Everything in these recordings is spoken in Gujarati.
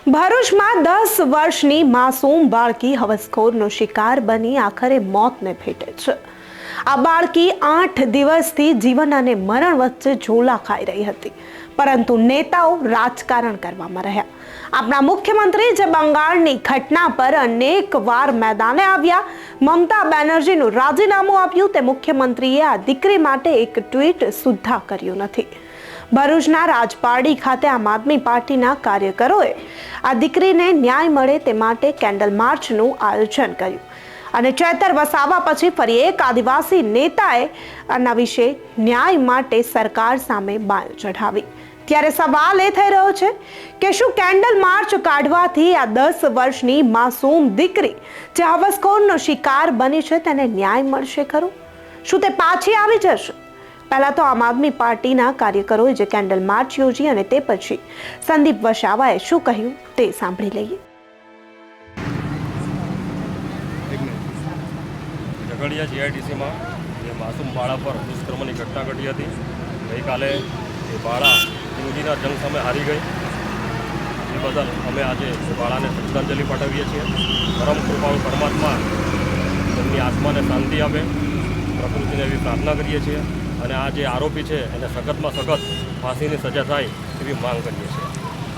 ભરૂચમાં 10 વર્ષની માસૂમ બાળકી હવસખોરનો શિકાર બની આખરે મોતને ભેટે છે। આ બાળકી 8 દિવસથી જીવન અને મરણ વચ્ચે ઝોલા ખાઈ રહી હતી, પરંતુ નેતાઓ રાજકારણ કરવામાં રહ્યા। આપણા મુખ્યમંત્રી જે બંગાળની ઘટના પર અનેક વાર મેદાને આવ્યા, મમતા બેનર્જીનું રાજીનામું આપ્યું, તે મુખ્યમંત્રીએ આ દીકરી માટે એક ટ્વીટ સુદ્ધા કર્યું નથી। ભરૂચના રાજપારડી ખાતે આમ આદમી પાર્ટીના કાર્યકરોએ આ દીકરીને ન્યાય મળે તે માટે કેન્ડલ માર્ચનું આયોજન કર્યું અને ચેતર વસાવા પછી ફરી એક આદિવાસી નેતાએ આના વિશે ન્યાય માટે સરકાર સામે બાયો ચઢાવી। ત્યારે સવાલ એ થઈ રહ્યો છે કે શું કેન્ડલ માર્ચ કાઢવાથી આ 10 વર્ષની માસૂમ દીકરી જે હવસખોરનો શિકાર બની છે તેને ન્યાય મળશે ખરું? શું તે પાછી આવી જશે? પહેલા તો આમ આદમી પાર્ટીના કાર્યકરોએ જે કેન્ડલ માર્ચ યોજી અને તે પછી સંદીપ વસાવાએ શું કહ્યું તે સાંભળી લઈએ। ઝઘડિયા જીઆઈડીસીમાં જે માસૂમ બાળા પર દુષ્કર્મની ઘટના ઘટી હતી, ગઈકાલે એ બાળા જિંદગીના જંગ સામે હારી ગઈ। એ બદલ અમે આજે બાળાને શ્રદ્ધાંજલિ પાઠવીએ છીએ। પરમ કૃપાળુ પરમાત્મા તેમની આત્માને શાંતિ આપે, પ્રકૃતિને એવી પ્રાર્થના કરીએ છીએ અને આ જે આરોપી છે એને સખતમાં સખત ફાંસીની સજા થાય એવી માંગ કરીએ છીએ।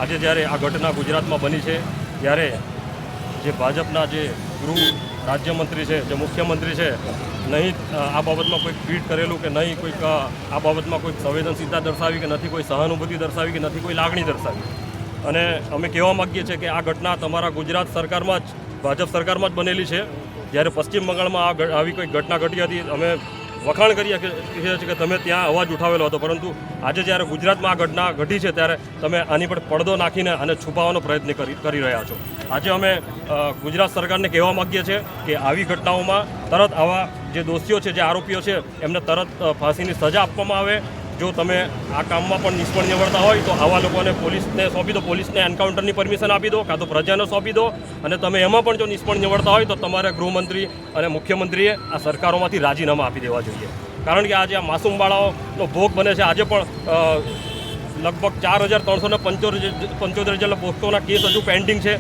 આજે જ્યારે આ ઘટના ગુજરાતમાં બની છે ત્યારે જે ભાજપના જે ગૃહ રાજ્યમંત્રી છે, જે મુખ્યમંત્રી છે, નહીં આ બાબતમાં કોઈક ટ્વીટ કરેલું કે નહીં કોઈક આ બાબતમાં કોઈક સંવેદનશીલતા દર્શાવી કે નથી કોઈ સહાનુભૂતિ દર્શાવી કે નથી કોઈ લાગણી દર્શાવી। અને અમે કહેવા માગીએ છીએ કે આ ઘટના તમારા ગુજરાત સરકારમાં જ, ભાજપ સરકારમાં જ બનેલી છે। જ્યારે પશ્ચિમ બંગાળમાં આવી કોઈ ઘટના ઘટી હતી અમે વખાણ કરીએ છીએ કે તમે ત્યાં અવાજ ઉઠાવેલો હતો, પરંતુ આજે જ્યારે ગુજરાતમાં આ ઘટના ઘટી છે ત્યારે તમે આની પર પડદો નાખીને અને છુપાવવાનો પ્રયત્ન કરી રહ્યા છો। આજે અમે ગુજરાત સરકારને કહેવા માગીએ છીએ કે આવી ઘટનાઓમાં તરત આવા જે દોષીઓ છે, જે આરોપીઓ છે, એમને તરત ફાંસીની સજા આપવામાં આવે। જો તમે આ કામમાં પણ નિષ્ફળ નીવડતા હોય તો આવા લોકોને પોલીસને સોંપી દો, પોલીસને એન્કાઉન્ટરની પરમિશન આપી દો, કાં તો પ્રજાને સોંપી દો। અને તમે એમાં પણ જો નિષ્ફળ નીવડતા હોય તો તમારે ગૃહમંત્રી અને મુખ્યમંત્રીએ આ સરકારોમાંથી રાજીનામા આપી દેવા જોઈએ, કારણ કે આજે આ માસૂમ બાળાઓનો ભોગ બને છે। આજે પણ લગભગ 4375 જેટલા પોસ્ટોના કેસ હજુ પેન્ડિંગ છે,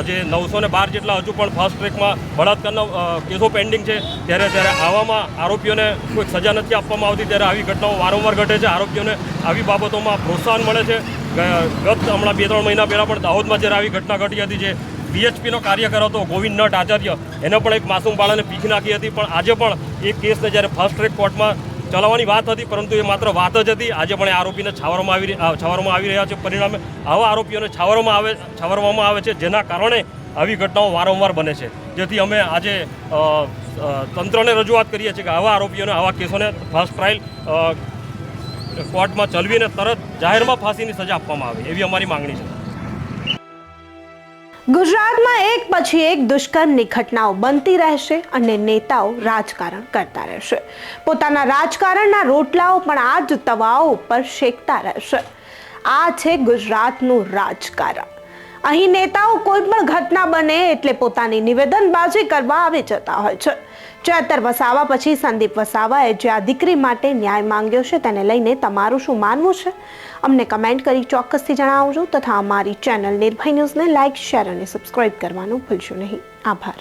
જે 912 જેટલા હજુ પણ ફાસ્ટ ટ્રેકમાં બળાત્કારના કેસો પેન્ડિંગ છે। ત્યારે આવામાં આરોપીઓને કોઈ સજા નથી આપવામાં આવતી, ત્યારે આવી ઘટનાઓ વારંવાર ઘટે છે। આરોપીઓને આવી બાબતોમાં પ્રોત્સાહન મળે છે। હમણાં 2-3 મહિના પહેલાં પણ દાહોદમાં જ્યારે આવી ઘટના ઘટી હતી, જે બીએચપીનો કાર્યકર હતો ગોવિંદ નટ આચાર્ય, એને પણ એક માસૂમ બાળાને પીખી નાખી હતી। પણ આજે પણ એ કેસને જ્યારે ફાસ્ટ ટ્રેક કોર્ટમાં ચલાવવાની વાત હતી, પરંતુ એ માત્ર વાત જ હતી। આજે પણ એ આરોપીને છાવરવામાં આવી રહ્યા છે। પરિણામે આવા આરોપીઓને છાવરવામાં આવે છે, જેના કારણે આવી ઘટનાઓ વારંવાર બને છે। જેથી અમે આજે તંત્રને રજૂઆત કરીએ છીએ કે આવા આરોપીઓને, આવા કેસોને ફાસ્ટ ટ્રાયલ કોર્ટમાં ચલાવીને તરત જાહેરમાં ફાંસીની સજા આપવામાં આવે એવી અમારી માંગણી છે। ગુજરાતમાં એક પછી એક દુષ્કર્મની ઘટનાઓ બનતી રહેશે અને નેતાઓ રાજકારણ કરતા રહેશે। પોતાના રાજકારણના રોટલાઓ પણ આ જ તવાઓ ઉપર શેકતા રહેશે। આ છે ગુજરાતનું રાજકારણ। અહીં નેતાઓ કોઈ પણ ઘટના બને એટલે પોતાની નિવેદનબાજી કરવા આવી જતા હોય છે। ચેતર વસાવા પછી સંદીપ વસાવાએ જે આ દીકરી માટે ન્યાય માંગ્યો છે તેને લઈને તમારું શું માનવું છે? અમને કમેન્ટ કરી ચોક્કસથી જણાવજો તથા અમારી ચેનલ નિર્ભય ન્યૂઝને લાઇક, શેર અને સબસ્ક્રાઇબ કરવાનું ભૂલશો નહીં। આભાર।